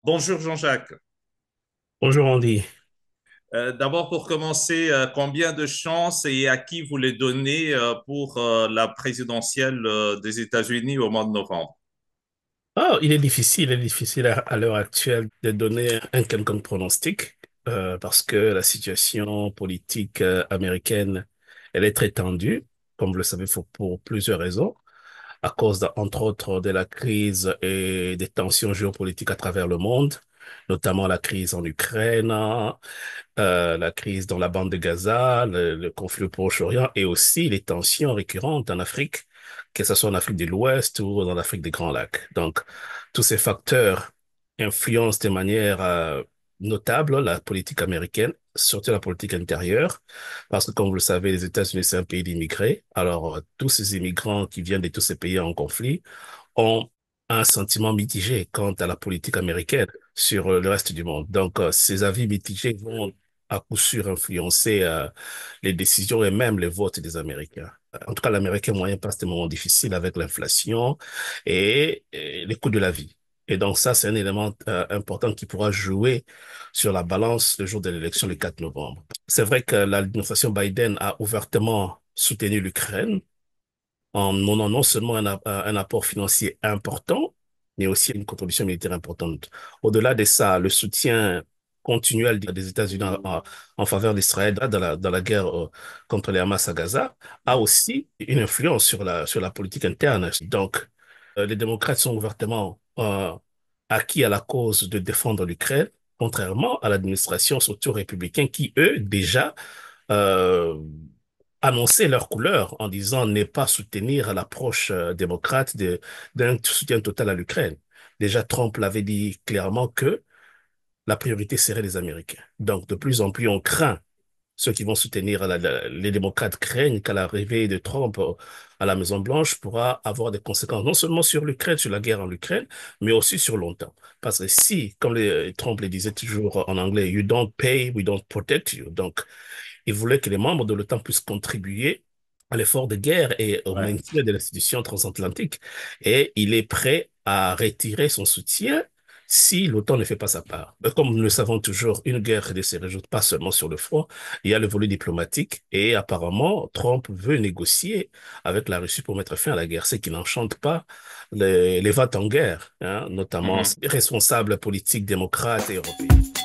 Bonjour Jean-Jacques. Bonjour Andy. D'abord pour commencer, combien de chances et à qui vous les donnez pour la présidentielle des États-Unis au mois de novembre? Il est difficile à l'heure actuelle de donner un quelconque pronostic parce que la situation politique américaine, elle est très tendue, comme vous le savez, pour plusieurs raisons, à cause, entre autres, de la crise et des tensions géopolitiques à travers le monde, notamment la crise en Ukraine, la crise dans la bande de Gaza, le conflit au Proche-Orient et aussi les tensions récurrentes en Afrique, que ce soit en Afrique de l'Ouest ou dans l'Afrique des Grands Lacs. Donc, tous ces facteurs influencent de manière notable la politique américaine, surtout la politique intérieure, parce que comme vous le savez, les États-Unis, c'est un pays d'immigrés. Alors, tous ces immigrants qui viennent de tous ces pays en conflit ont un sentiment mitigé quant à la politique américaine sur le reste du monde. Donc, ces avis mitigés vont à coup sûr influencer les décisions et même les votes des Américains. En tout cas, l'Américain moyen passe des moments difficiles avec l'inflation et les coûts de la vie. Et donc ça, c'est un élément important qui pourra jouer sur la balance le jour de l'élection le 4 novembre. C'est vrai que l'administration Biden a ouvertement soutenu l'Ukraine en donnant non seulement un apport financier important, mais aussi une contribution militaire importante. Au-delà de ça, le soutien continuel des États-Unis en faveur d'Israël dans la guerre contre les Hamas à Gaza a aussi une influence sur la politique interne. Donc, les démocrates sont ouvertement acquis à la cause de défendre l'Ukraine, contrairement à l'administration, surtout républicaine, qui, eux, déjà, euh, annoncer leur couleur en disant ne pas soutenir l'approche démocrate d'un soutien total à l'Ukraine. Déjà, Trump l'avait dit clairement que la priorité serait les Américains. Donc, de plus en plus, on craint, ceux qui vont soutenir les démocrates craignent qu'à l'arrivée de Trump à la Maison-Blanche pourra avoir des conséquences non seulement sur l'Ukraine, sur la guerre en Ukraine, mais aussi sur longtemps. Parce que si, comme Trump le disait toujours en anglais, you don't pay, we don't protect you. Donc, il voulait que les membres de l'OTAN puissent contribuer à l'effort de guerre et au Ouais. maintien de l'institution transatlantique. Et il est prêt à retirer son soutien si l'OTAN ne fait pas sa part. Comme nous le savons toujours, une guerre ne se résout pas seulement sur le front, il y a le volet diplomatique et apparemment Trump veut négocier avec la Russie pour mettre fin à la guerre, ce qui n'enchante pas les vents en guerre, hein, notamment Mhm. les responsables politiques démocrates et européens.